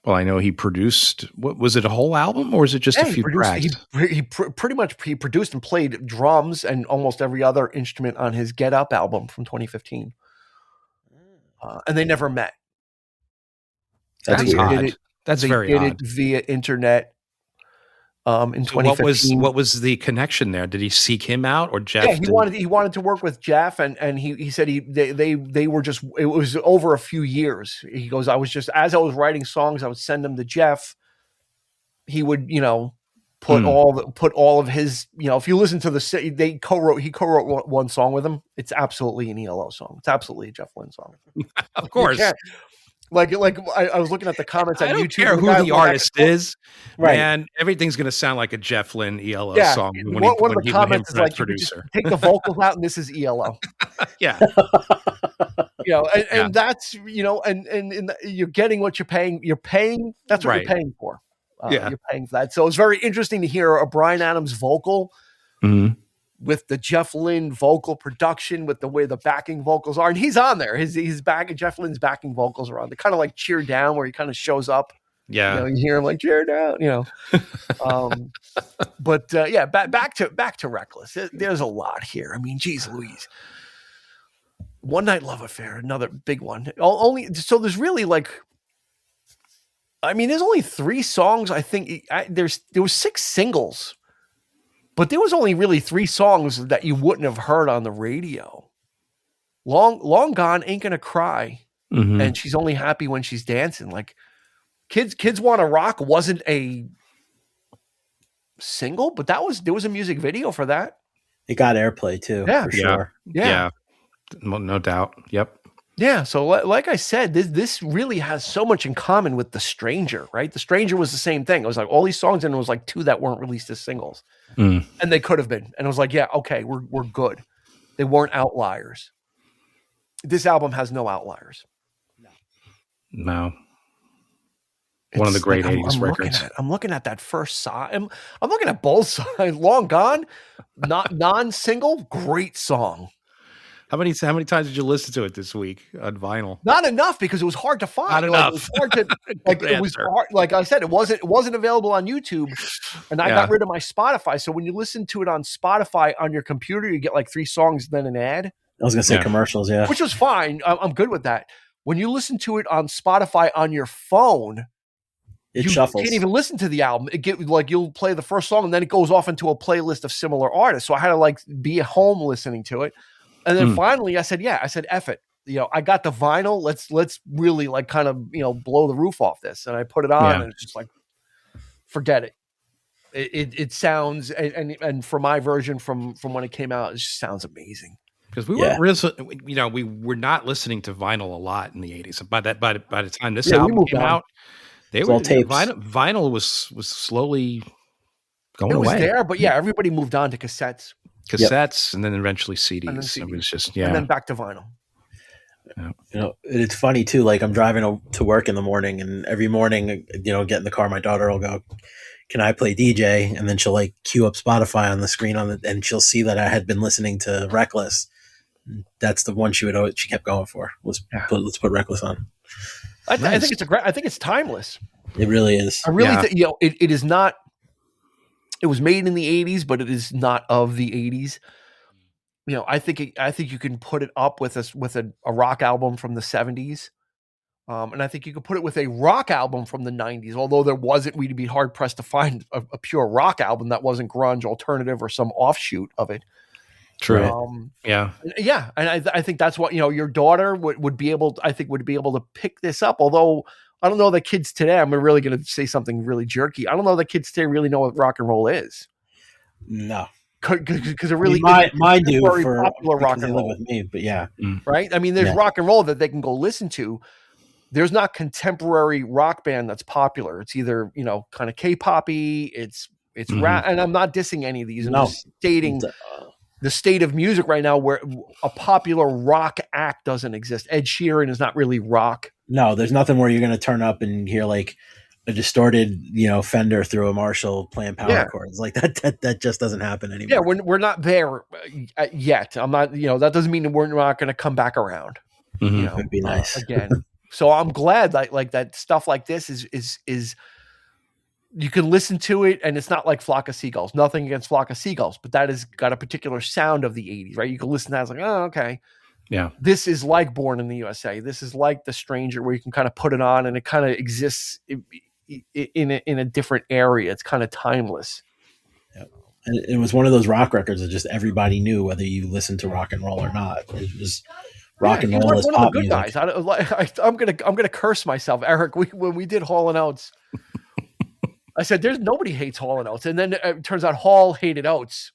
Well, I know he produced. What was it? A whole album, or is it just a few tracks? He pretty much produced and played drums and almost every other instrument on his Get Up album from 2015. And they never met. That's odd. That's very odd. They did it via internet. In 2015. What was the connection there? Did he seek him out, or Jeff? Yeah, he wanted to work with Jeff, and he said they were just, it was over a few years. He goes, as I was writing songs, I would send them to Jeff. He would put all of his, if you listen to he co-wrote one song with him. It's absolutely an ELO song. It's absolutely a Jeff Lynne song. Of course. Like I was looking at the comments on YouTube. I don't care who the artist is, man. Everything's going to sound like a Jeff Lynne ELO song. One of the comments is like, producer. Take the vocals out, and this is ELO. Yeah. And that's and you're getting what you're paying. You're paying. That's what you're paying for. You're paying for that. So it's very interesting to hear a Bryan Adams vocal. Mm-hmm. With the Jeff Lynne vocal production, with the way the backing vocals are, and he's on there. His back, Jeff Lynne's backing vocals are on. They kind of like Cheer Down, where he kind of shows up. Yeah, you hear him like Cheer Down. But back to Reckless. There's a lot here. I mean, geez Louise. One Night Love Affair, another big one. So there's really there's only 3 songs. I think there was 6 singles. But there was only really 3 songs that you wouldn't have heard on the radio. Long Gone, Ain't Gonna Cry, and She's Only Happy When She's Dancing. Like, Kids Wanna Rock wasn't a single, but there was a music video for that. It got airplay too, for sure. Yeah. No doubt. Yep. Yeah, so like I said, this really has so much in common with The Stranger, right? The Stranger was the same thing. It was like all these songs, and it was like 2 that weren't released as singles. And they could have been. And it was like, yeah, okay, we're good. They weren't outliers. This album has no outliers. No. One of the great 80s records. I'm looking at that first side. I'm looking at both sides. Long Gone, not non-single, great song. How many times did you listen to it this week on vinyl? Not enough, because it was hard to find. Not enough. It was hard to, it was hard. Like I said, it wasn't available on YouTube, and I got rid of my Spotify. So when you listen to it on Spotify on your computer, you get like 3 songs, then an ad. I was gonna say commercials, which was fine. I'm good with that. When you listen to it on Spotify on your phone, it shuffles. You can't even listen to the album. You'll play the first song, and then it goes off into a playlist of similar artists. So I had to be at home listening to it. And then finally I said, F it. I got the vinyl. Let's really kind of, blow the roof off this. And I put it on and it's just like, forget it. it sounds, and for my version from when it came out, it just sounds amazing. Because we weren't really, we were not listening to vinyl a lot in the 80s. By the time this album came out, vinyl was slowly going away. It was there, but everybody moved on to cassettes, and then eventually CDs. It was just and then back to vinyl. Yeah. It's funny too. Like I'm driving to work in the morning, and every morning, get in the car, my daughter will go, "Can I play DJ?" And then she'll like queue up Spotify on the screen and she'll see that I had been listening to Reckless. That's the one she kept going for. Let's put Reckless on. I think it's I think it's timeless. It really is. I really think it is not. It was made in the 80s, but it is not of the 80s. I think you can put it up with a rock album from the 70s, and I think you could put it with a rock album from the 90s. Although we'd be hard pressed to find a pure rock album that wasn't grunge, alternative, or some offshoot of it. True. And I think that's what your daughter would be able. I think would be able to pick this up. Although I don't know that kids today. I'm really going to say something really jerky. I don't know that kids today really know what rock and roll is. No. Because it really mine do for popular rock and roll with me, but right. I mean, there's rock and roll that they can go listen to. There's not contemporary rock band that's popular. It's either kind of K-poppy. It's rap, and I'm not dissing any of these. I'm just stating the state of music right now, where a popular rock act doesn't exist. Ed Sheeran is not really rock. No, there's nothing where you're going to turn up and hear like a distorted, Fender through a Marshall playing power chords like that. That just doesn't happen anymore. Yeah, we're not there yet. I'm not. That doesn't mean we're not going to come back around. It'd be nice again. So I'm glad that stuff like this is you can listen to it, and it's not like Flock of Seagulls. Nothing against Flock of Seagulls, but that has got a particular sound of the 80s, right? You can listen to that, it's like, oh, okay. Yeah. This is like Born in the USA. This is like The Stranger, where you can kind of put it on and it kind of exists in a different area. It's kind of timeless. Yep. And it was one of those rock records that just everybody knew, whether you listened to rock and roll or not. It was rock and roll is pop music. Guys. I'm gonna curse myself, Eric. When we did Hall and Oates, I said there's nobody hates Hall and Oates, and then it turns out Hall hated Oates.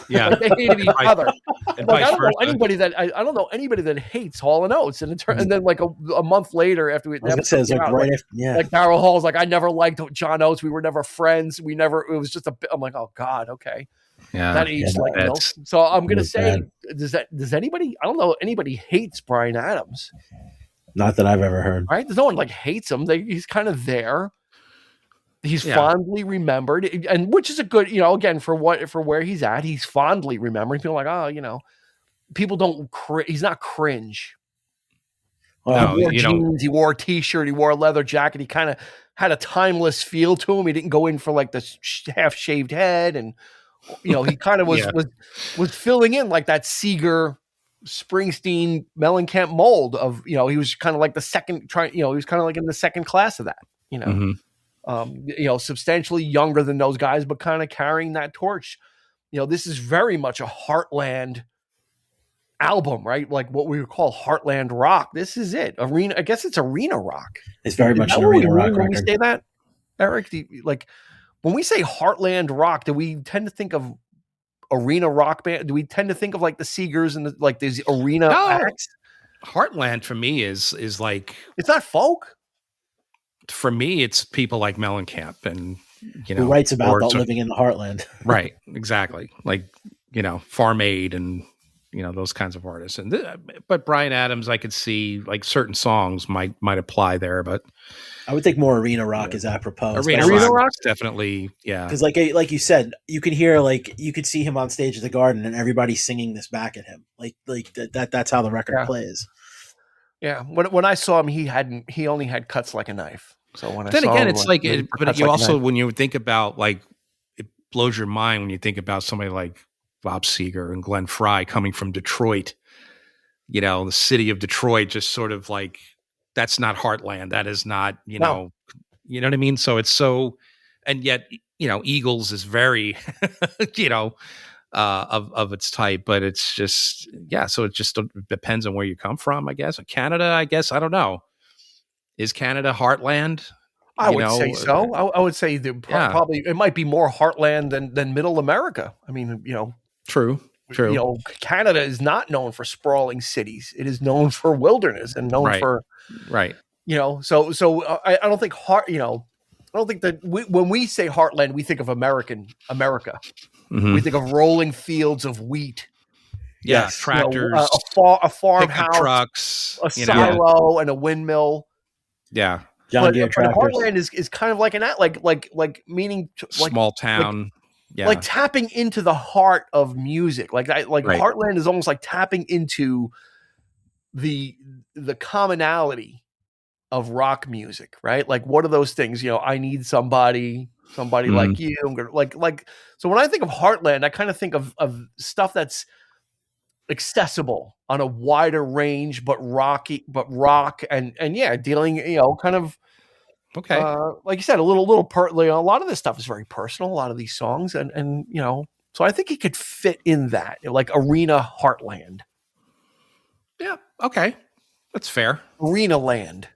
Yeah, they hated each other. I don't know anybody that hates Hall and Oates, and then like a month later after we says like right after, like Daryl Hall's like, I never liked John Oates. We were never friends. It was just I'm like, oh God, okay. Yeah, that aged like milk. So I'm gonna say, does anybody? I don't know anybody hates Bryan Adams. Not that I've ever heard. Right? There's no one like hates him. He's kind of there. He's fondly remembered, and which is a good, again for where he's at. He's fondly remembered. People are like, people don't. He's not cringe. He wore jeans. He wore a T-shirt. He wore a leather jacket. He kind of had a timeless feel to him. He didn't go in for like the half shaved head, and he kind of was filling in like that Seeger, Springsteen, Mellencamp mold of he was kind of like the second he was kind of like in the second class of that. Substantially younger than those guys, but kind of carrying that torch. This is very much a Heartland album, right? Like what we would call Heartland rock. This is it. Arena. I guess it's arena rock. It's very much an arena rock. When we say that, Eric, when we say Heartland rock, do we tend to think of arena rock band? Do we tend to think of like the Seegers and these arena acts? Heartland for me is like, it's not folk. For me, it's people like Mellencamp and who writes about living in the heartland. Right, exactly. Like Farm Aid and those kinds of artists. And but Bryan Adams, I could see like certain songs might apply there, but I would think more arena rock is apropos. Arena rock, definitely, yeah. Because like you said, you could hear you could see him on stage at the Garden and everybody singing this back at him. Like that's how the record plays. Yeah, when I saw him, he only had Cuts Like a Knife. So when then again, it's like, but you also when you think about like, it blows your mind when you think about somebody like Bob Seger and Glenn Frey coming from Detroit. The city of Detroit, just sort of like that's not Heartland. That is not know what I mean. So it's so, and yet Eagles is very of its type, but it's just so it just depends on where you come from, I guess. Canada, I guess, I don't know. Is Canada Heartland? I would say so. I would say probably it might be more heartland than Middle America. I mean, True. Canada is not known for sprawling cities. It is known for wilderness and known for right. So I don't think I don't think that when we say heartland, we think of America. Mm-hmm. We think of rolling fields of wheat. Yeah, tractors, a farmhouse, trucks, a silo, and a windmill. Yeah, John Deere tractors. Heartland is kind of like like meaning small town. Like tapping into the heart of music. Like heartland is almost like tapping into the commonality of rock music, right? Like what are those things? I need somebody like you. I'm gonna like so when I think of heartland, I kind of think of stuff that's accessible on a wider range, but rock and dealing, kind of like you said, a little a lot of this stuff is very personal, a lot of these songs, and so I think he could fit in that, like arena heartland. Yeah, okay, that's fair. Arena land.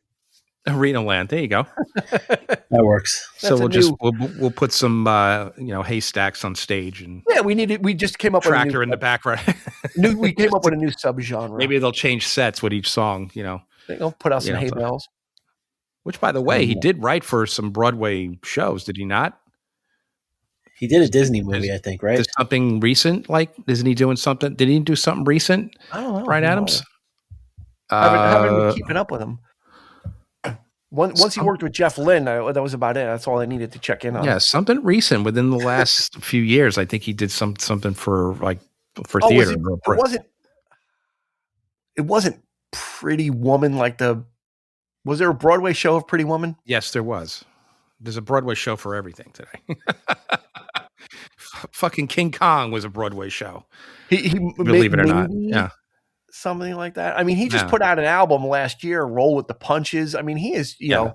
There you go. That works. So we'll put some haystacks on stage, and we just came up with tractor in the background. We came up with a new subgenre. Maybe they'll change sets with each song. They'll put out some hay bales. Which, by the way, he did write for some Broadway shows, did he not? He did a Disney movie, I think, right? Something recent, isn't he doing something? Did he do something recent? I don't know. Bryan Adams? I haven't been keeping up with him. Once he worked with Jeff Lynne, that was about it. That's all I needed to check in on. Yeah, something recent within the last few years. I think he did something for theater. It wasn't Pretty Woman was there a Broadway show of Pretty Woman? Yes, there was. There's a Broadway show for everything today. Fucking King Kong was a Broadway show. He believe it or not. Yeah. Something like that. I mean, he just put out an album last year, Roll with the Punches. I mean, he is, I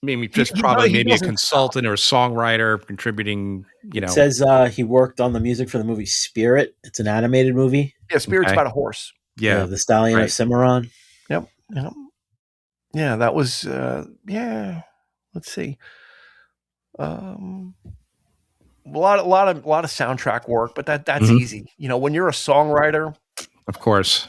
mean, probably maybe a consultant or a songwriter contributing, It says he worked on the music for the movie Spirit. It's an animated movie. Yeah, Spirit's about a horse. Yeah. The Stallion of Cimarron. Yep. Yeah, that was, let's see. A lot of soundtrack work, but that's easy. When you're a songwriter, of course,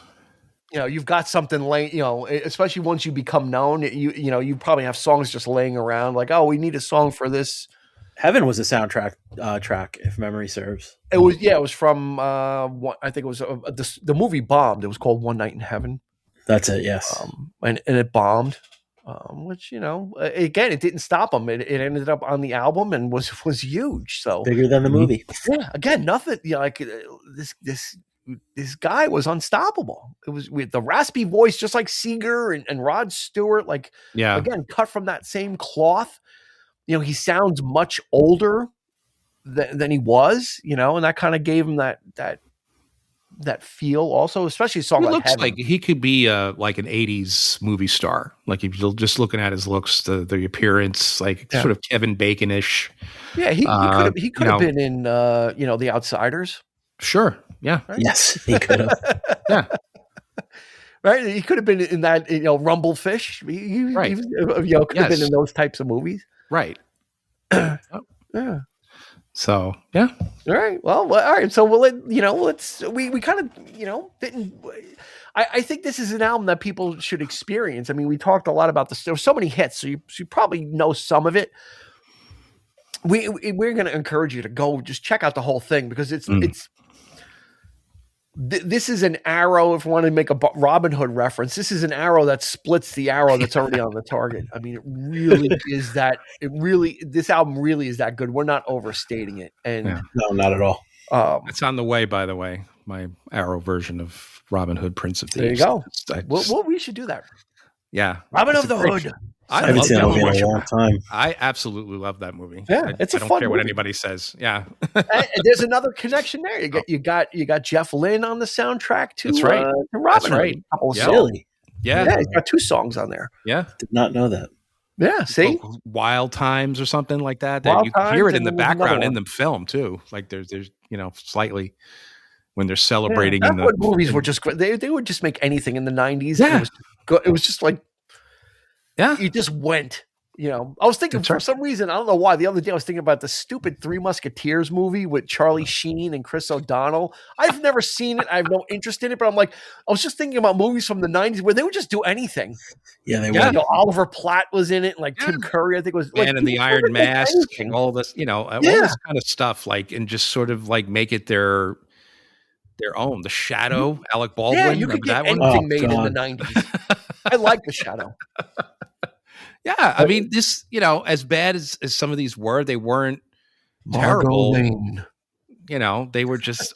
you've got something especially once you become known, you probably have songs just laying around like, oh, we need a song for this. Heaven was a soundtrack track, if memory serves. It was from I think it was the movie bombed. It was called One Night in Heaven. That's it. Yes. And it bombed, which, again, it didn't stop him. It ended up on the album and was huge. So bigger than the movie. Yeah. Again, nothing like this guy was unstoppable. It was with the raspy voice, just like Seeger and Rod Stewart. Again, cut from that same cloth. He sounds much older than he was. And that kind of gave him that feel. Also, especially a song he like looks Heaven. like he could be like an '80s movie star. Like if you're just looking at his looks, the appearance, sort of Kevin Bacon-ish. Yeah, he could have been in The Outsiders. Sure. Yeah. Right? Yes, he could have. Yeah. Right. He could have been in that, Rumblefish. He could have been in those types of movies. Right. Yeah. So, yeah. All right. Well, all right. So we kind of, didn't. I think this is an album that people should experience. I mean, we talked a lot about this. There were so many hits, so you probably know some of it. We're going to encourage you to go just check out the whole thing because this is an arrow. If we want to make a Robin Hood reference, this is an arrow that splits the arrow that's already on the target. I mean, it really is that. This album really is that good. We're not overstating it. And no, not at all. It's on the way, by the way. My arrow version of Robin Hood, Prince of There Thieves. you go. We should do that. Yeah, Robin of the Hood. I haven't seen that movie in a long time. I absolutely love that movie. Yeah, I don't care what anybody says. Yeah, and there's another connection there. You got Jeff Lynne on the soundtrack too. That's right. To Robin. That's right. Really? Yeah. He's got 2 songs on there. Yeah, did not know that. Yeah, see, Wild Times or something like that. You Times, hear it in the background in the film too. Like there's slightly when they're celebrating. That's what movies were just great. They would just make anything in the 90s. Yeah, it was just like, yeah, you just went. You know, I was thinking for some reason, I don't know why. The other day I was thinking about the stupid Three Musketeers movie with Charlie Sheen and Chris O'Donnell. I've never seen it. I have no interest in it, but I was just thinking about movies from the 90s where they would just do anything. Yeah, they would. were. You know, Oliver Platt was in it, like Tim Curry, I think was. Man in the Iron Mask, all this, you know, all this kind of stuff, like, and just sort of like make it their own. The Shadow, Alec Baldwin. Yeah, you could get anything made in the 90s. I like The Shadow. Yeah, I mean, this, you know, as bad as some of these were, they weren't terrible. Lane. You know, they were just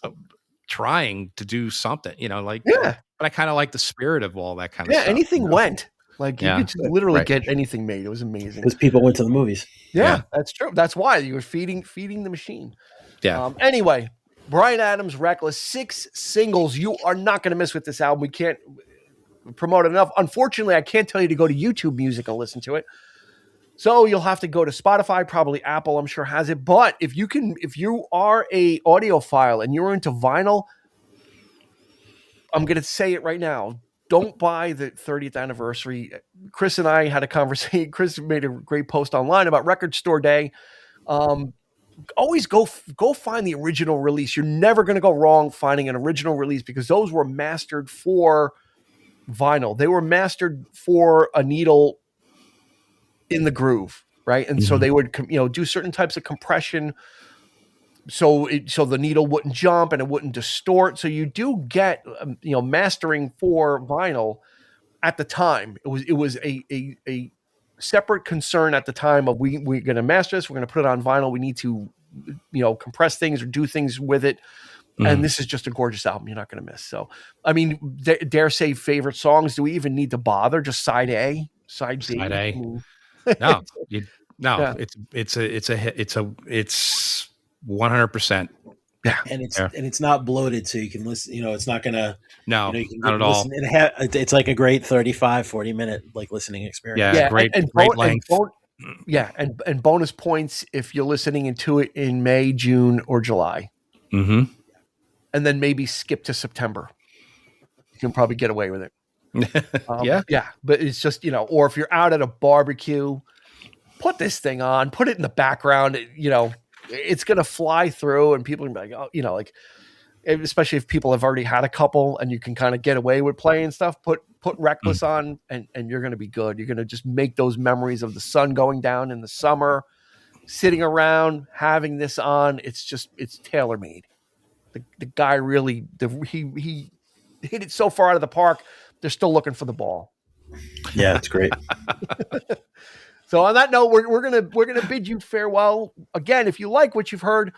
trying to do something, you know, like, but I kind of like the spirit of all that kind of stuff. Yeah, anything went. Like, you could literally right. get anything made. It was amazing. Because people went to the movies. Yeah, that's true. That's why you were feeding the machine. Yeah. Anyway, Bryan Adams, Reckless, 6 singles. You are not going to miss with this album. We can't promote it enough. Unfortunately, I can't tell you to go to YouTube Music and listen to it. So you'll have to go to Spotify, probably Apple, I'm sure has it. But if you are a audiophile and you're into vinyl, I'm going to say it right now. Don't buy the 30th anniversary. Chris and I had a conversation. Chris made a great post online about Record Store Day. Always go find the original release. You're never going to go wrong finding an original release because those were mastered for vinyl. They were mastered for a needle in the groove, right? And so they would, do certain types of compression so the needle wouldn't jump and it wouldn't distort. So you do get, mastering for vinyl at the time. It was a separate concern at the time of we're going to master this. We're going to put it on vinyl. We need to, compress things or do things with it. And this is just a gorgeous album you're not going to miss. So, I mean, dare say favorite songs. Do we even need to bother? Just side A, side B. Side A. It's 100%. Yeah, and it's not bloated, so you can listen. It's not gonna. No, you can not at all. It's like a great 35-40 minute like listening experience. Yeah, great length. And bonus points if you're listening into it in May, June, or July. Mm-hmm. And then maybe skip to September. You can probably get away with it. Yeah. But it's just, or if you're out at a barbecue, put this thing on, put it in the background, it's going to fly through and people are going to be like, especially if people have already had a couple and you can kind of get away with playing stuff, put Reckless on and you're going to be good. You're going to just make those memories of the sun going down in the summer, sitting around, having this on. It's tailor-made. The guy really, he hit it so far out of the park, they're still looking for the ball. Yeah, it's great. So on that note, we're gonna bid you farewell. Again, if you like what you've heard,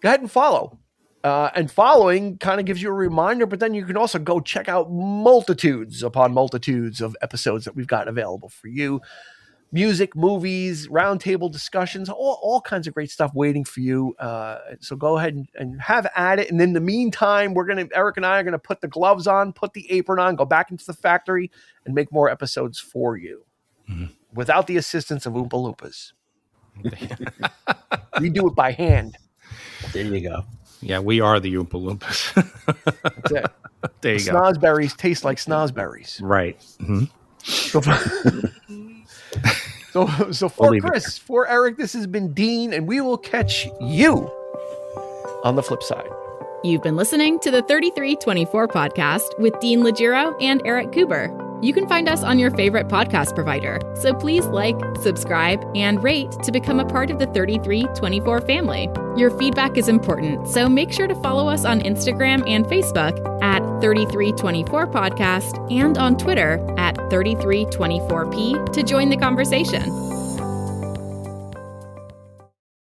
go ahead and follow. And following kind of gives you a reminder, but then you can also go check out multitudes upon multitudes of episodes that we've got available for you. Music, movies, roundtable discussions, all kinds of great stuff waiting for you. So go ahead and have at it. And in the meantime, Eric and I are going to put the gloves on, put the apron on, go back into the factory and make more episodes for you without the assistance of Oompa Loompas. We do it by hand. There you go. Yeah, we are the Oompa Loompas. That's it. There you go. Snozberries taste like snozberries. Right. Mm-hmm. So for Chris, for Eric, this has been Dean, and we will catch you on the flip side. You've been listening to the 3324 podcast with Dean Legiro and Eric Kuber. You can find us on your favorite podcast provider, so please like, subscribe, and rate to become a part of the 3324 family. Your feedback is important, so make sure to follow us on Instagram and Facebook at 3324 podcast and on Twitter at 3324p to join the conversation.